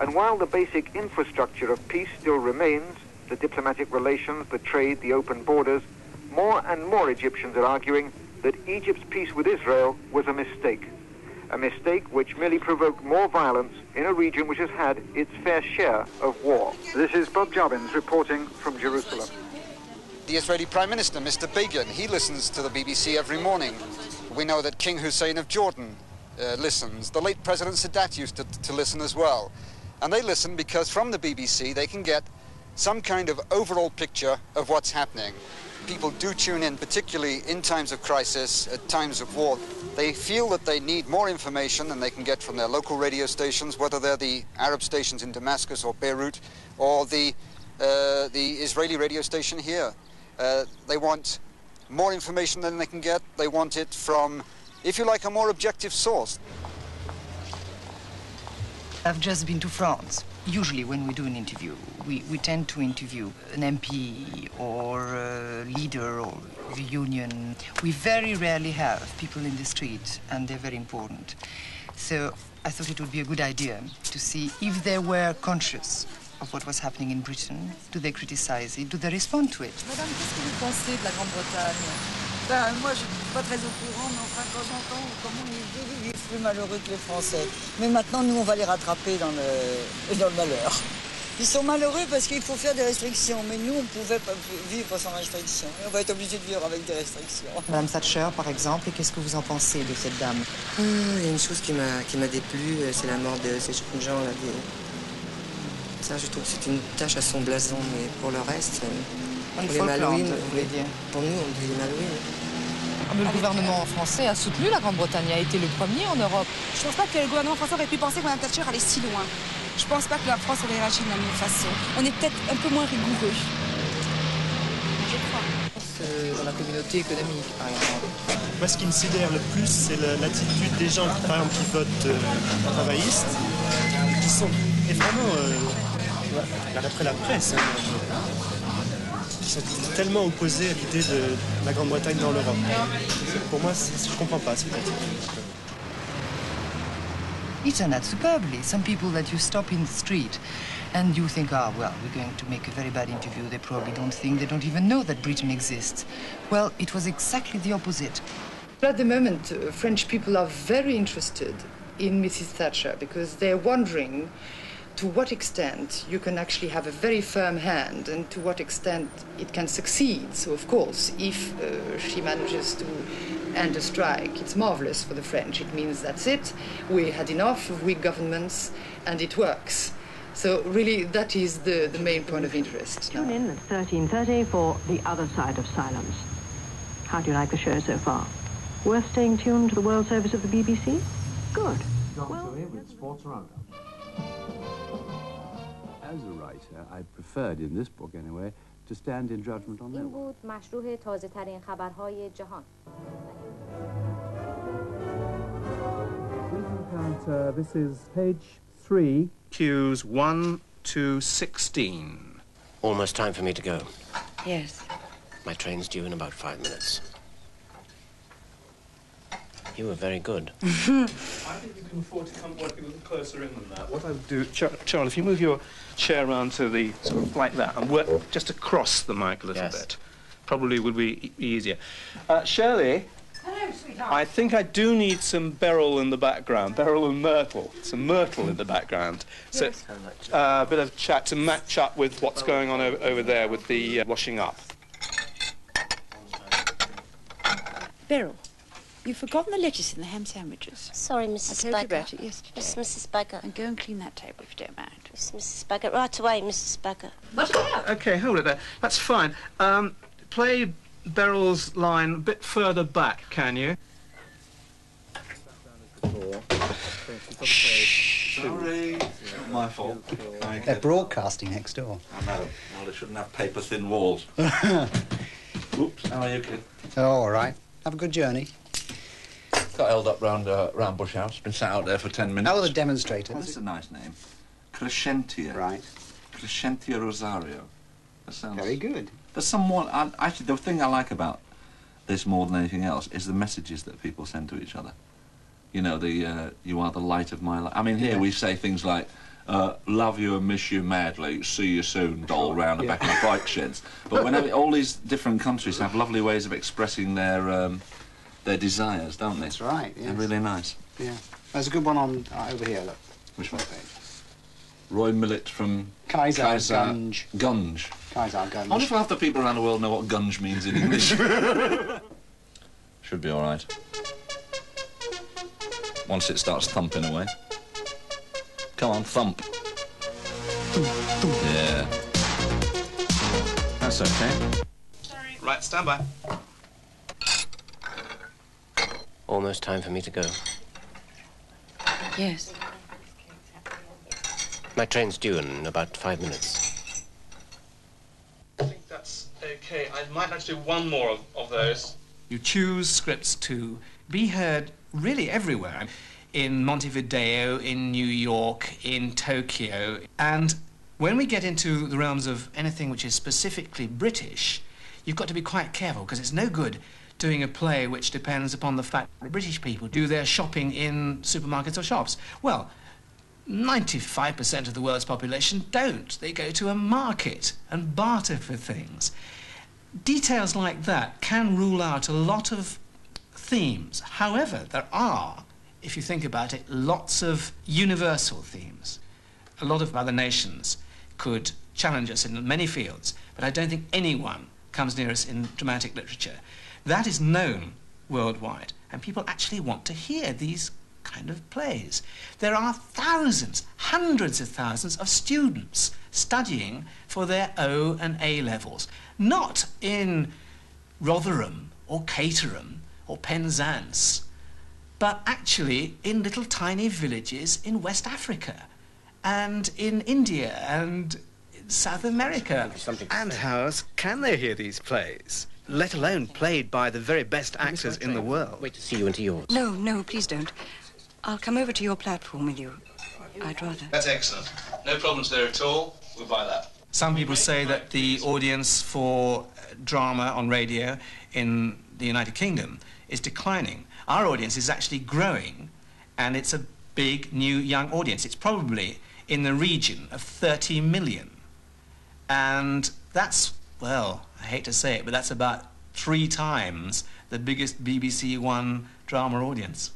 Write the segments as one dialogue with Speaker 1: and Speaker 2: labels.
Speaker 1: And while the basic infrastructure of peace still remains, the diplomatic relations, the trade, the open borders, more and more Egyptians are arguing that Egypt's peace with Israel was a mistake which merely provoked more violence in a region which has had its fair share of war. This is Bob Jobbins reporting from Jerusalem.
Speaker 2: The Israeli Prime Minister, Mr. Begin, he listens to the BBC every morning. We know that King Hussein of Jordan listens. The late President Sadat used to listen as well. And they listen because from the BBC they can get some kind of overall picture of what's happening. People do tune in, particularly in times of crisis, at times of war. They feel that they need more information than they can get from their local radio stations, whether they're the Arab stations in Damascus or Beirut, or the Israeli radio station here. They want more information than they can get. They want it from, if you like, a more objective source.
Speaker 3: I've just been to France. Usually when we do an interview, we tend to interview an MP or a leader or the union. We very rarely have people in the street, and they're very important. So I thought it would be a good idea to see if they were conscious of what was happening in Britain. Do they criticize it? Do they respond to it?
Speaker 4: Madame, qu'est-ce que vous pensez de la Grande-Bretagne? Ben, moi, je ne suis pas très au courant, mais enfin, quand j'entends comment ils vivent plus malheureux que les Français. Mais maintenant, nous, on va les rattraper dans le malheur. Ils sont malheureux parce qu'il faut faire des restrictions, mais nous, on ne pouvait pas vivre sans restrictions. Et on va être obligé de vivre avec des restrictions.
Speaker 3: Madame Thatcher, par exemple, et qu'est-ce que vous en pensez de cette dame?
Speaker 5: Il y a une chose qui m'a déplu, c'est la mort de ces jeunes gens là. Ça, je trouve que c'est une tâche à son blason, mais pour le reste, pour les Malouines, pour nous, on dit les Malouines.
Speaker 4: Le gouvernement français a soutenu la Grande-Bretagne, a été le premier en Europe. Je ne pense pas que le gouvernement français aurait pu penser que Mme Thatcher allait si loin. Je ne pense pas que la France aurait réagi de la même façon. On est peut-être un peu moins rigoureux. Je crois.
Speaker 3: Dans la communauté économique, par exemple.
Speaker 6: Moi, ce qui me sidère le plus, c'est l'attitude des gens, par exemple, qui votent travaillistes, qui sont, et vraiment, d'après la presse, qui sont tellement opposés à l'idée de la Grande-Bretagne dans l'Europe. Pour moi, je ne comprends pas cette attitude.
Speaker 3: It turned out superbly. Some people that you stop in the street and you think, well, we're going to make a very bad interview. They probably don't think, they don't even know that Britain exists. Well, it was exactly the opposite. At the moment, French people are very interested in Mrs. Thatcher because they're wondering to what extent you can actually have a very firm hand and to what extent it can succeed. So, of course, if she manages to end a strike, it's marvelous for the French. It means that's it. We had enough of weak governments and it works. So, really, that is the main point of interest.
Speaker 7: Tune in at 13:30 for The Other Side of Silence. How do you like the show so far? Worth staying tuned to the World Service of the BBC? Good.
Speaker 8: Well, with Sports Roundup. As a writer, I preferred, in this book anyway, to stand in judgment on them.
Speaker 9: این بود مشروع تازه ترین خبرهای جهان.
Speaker 8: This is page 3.
Speaker 10: Cues 1 to 16.
Speaker 5: Almost time for me to go.
Speaker 3: Yes.
Speaker 5: My train's due in about 5 minutes. You were very good.
Speaker 10: I think you can afford to come work a little closer in than that. What I would do, Charles, if you move your chair around to the sort of like that and work just across the mic a little bit, probably would be easier. Shirley.
Speaker 4: Hello, sweetheart.
Speaker 10: I think I do need some beryl in the background, beryl and myrtle, some myrtle in the background. So a bit of chat to match up with what's going on over there with the washing up.
Speaker 4: Beryl, you've forgotten the lettuce in the ham sandwiches.
Speaker 9: Sorry, Mrs.
Speaker 4: I told you about it yesterday.
Speaker 9: Yes, Mrs. Bagger.
Speaker 4: And go and clean that table if you don't mind.
Speaker 9: Yes, Mrs. Bagger. Right away, Mrs. Bagger.
Speaker 4: What's that?
Speaker 10: OK, hold it there. That's fine. Play Beryl's line a bit further back, can you?
Speaker 11: Shh. Sorry, it's not my fault.
Speaker 12: They're broadcasting next door.
Speaker 11: I know. Well, they shouldn't have paper-thin walls. Oops, how are you, kid?
Speaker 12: Oh, all right. Have a good journey.
Speaker 11: Got held up round Bush House. Been sat out there for 10 minutes.
Speaker 12: How are the demonstrators?
Speaker 11: That's a nice name. Crescentia.
Speaker 12: Right.
Speaker 11: Crescentia Rosario. That sounds...
Speaker 12: Very good.
Speaker 11: There's somewhat... Actually, the thing I like about this more than anything else is the messages that people send to each other. You know, you are the light of my life. I mean, here we say things like, love you and miss you madly, see you soon, doll, round the back of the bike sheds. But whenever all these different countries have lovely ways of expressing their desires, don't they?
Speaker 12: That's right, yes.
Speaker 11: They're really nice.
Speaker 12: Yeah. There's a good one on over here, look.
Speaker 11: Which one? Roy Millett from
Speaker 12: Kaiser Gunge.
Speaker 11: Gunge.
Speaker 12: Kaiser
Speaker 11: I
Speaker 12: Gunge.
Speaker 11: wonder if half the people around the world know what gunge means in English. Should be all right. Once it starts thumping away. Come on, thump. Yeah. That's okay.
Speaker 10: Sorry. Right, stand by.
Speaker 13: Almost time for me to go.
Speaker 3: Yes.
Speaker 13: My train's due in about 5 minutes.
Speaker 10: I think that's okay. I might like to do one more of those. You choose scripts to be heard really everywhere. In Montevideo, in New York, in Tokyo. And when we get into the realms of anything which is specifically British, you've got to be quite careful, because it's no good doing a play which depends upon the fact that British people do their shopping in supermarkets or shops. Well, 95% of the world's population don't. They go to a market and barter for things. Details like that can rule out a lot of themes. However, there are, if you think about it, lots of universal themes. A lot of other nations could challenge us in many fields, but I don't think anyone comes near us in dramatic literature. That is known worldwide, and people actually want to hear these kind of plays. There are thousands, hundreds of thousands of students studying for their O and A levels, not in Rotherham or Caterham or Penzance, but actually in little tiny villages in West Africa and in India and in South America.
Speaker 14: And how else can they hear these plays, let alone played by the very best actors in the world?
Speaker 13: Wait to see you into yours.
Speaker 3: No, no, please don't. I'll come over to your platform with you. I'd rather.
Speaker 10: That's excellent. No problems there at all. We'll buy that. Some people say that the audience for drama on radio in the United Kingdom is declining. Our audience is actually growing, and it's a big, new, young audience. It's probably in the region of 30 million. And that's, well, I hate to say it, but that's about 3 times the biggest BBC One drama audience.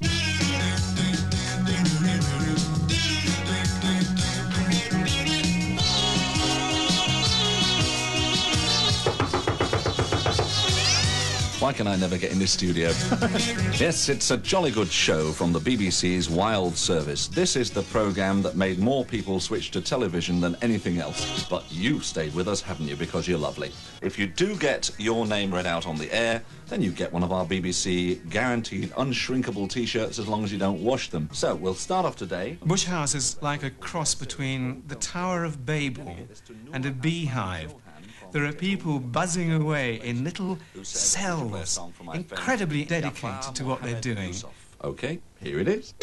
Speaker 11: Why can I never get in this studio? Yes, it's a jolly good show from the BBC's Wild Service. This is the programme that made more people switch to television than anything else. But you've stayed with us, haven't you, because you're lovely. If you do get your name read out on the air, then you get one of our BBC guaranteed unshrinkable T-shirts as long as you don't wash them. So, we'll start off today.
Speaker 10: Bush House is like a cross between the Tower of Babel and a beehive. There are people buzzing away in little cells, incredibly dedicated to what they're doing.
Speaker 11: OK, here it is.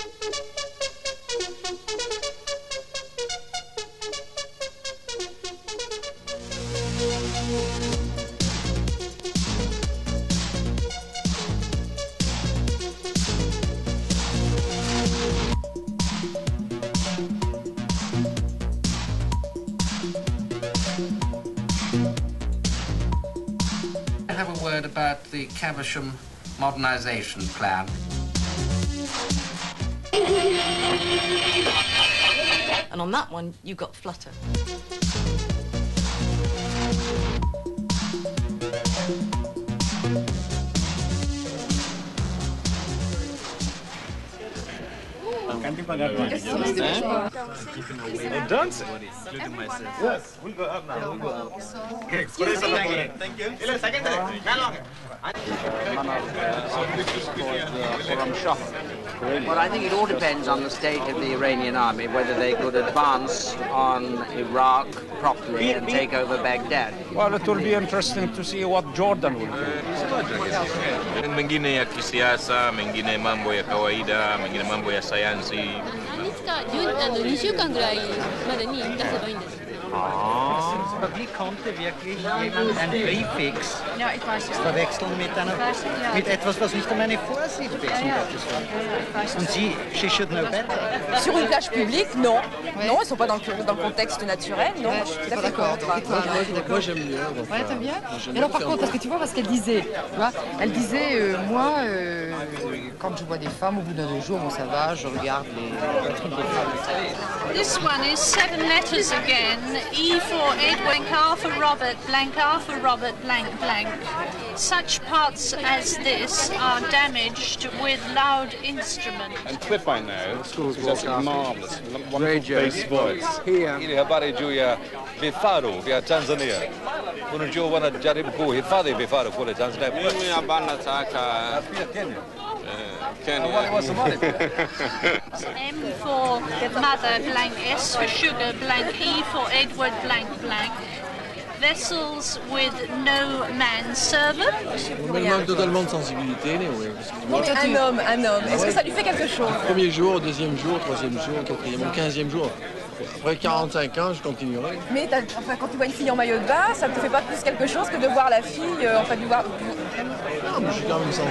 Speaker 15: About the Caversham modernisation plan.
Speaker 16: And on that one, you got Flutter.
Speaker 14: Dancing?
Speaker 17: Yes, we go up now. We go up. Okay, thank you. Second.
Speaker 18: Well, I think it all depends on the state of the Iranian army, whether they could advance on Iraq properly and take over Baghdad.
Speaker 19: Well, it will be interesting to see what Jordan will do.
Speaker 20: Mengine ya kisiasa, mengine mambo ya kawaida, mengine mambo ya sayansi.
Speaker 12: Aber wie konnte wirklich jemand ein Präfix verwechseln mit etwas, was nicht einmal eine Vorsilbe ist, um Gottes Willen? Und Sie, she should know better.
Speaker 16: Sur une plage publique, non. Non, ils sont pas dans le contexte naturel, non. Je suis pas d'accord.
Speaker 12: Moi, j'aime bien.
Speaker 3: Ouais, t'aimes bien? Et alors par contre, parce que tu vois, parce qu'elle disait, tu vois, elle disait, moi, quand je vois des femmes, au bout d'un 2 jours, bon ça va, je regarde les trucs des femmes.
Speaker 21: This one is 7 letters again. E for Edwin, R for Robert, blank, R for Robert, blank, blank. Such parts as this are damaged with loud instruments.
Speaker 19: And Cliff, I know, is absolutely marvellous. Wonderful bass voice.
Speaker 22: Ili habari juu ya vifaru vya Tanzania. Unajua wanajaribu kuhifadhi vifaru kule Tanzania.
Speaker 20: Mimi hapa nataka Kenya.
Speaker 21: M for mother, blank, S for sugar, blank, E for Edward, blank, blank. Vessels with no manservant.
Speaker 23: Il manque totalement de sensibilité, oui.
Speaker 16: Un homme. Est-ce que ça lui fait quelque chose?
Speaker 23: Premier jour, deuxième jour, troisième jour, quatrième, 15e jour. Après 45 ans, je continuerai.
Speaker 16: Mais quand tu vois une fille en maillot de bain, ça ne te fait pas plus quelque chose que de voir la fille, de voir...
Speaker 23: Non, mais je suis quand même sensible.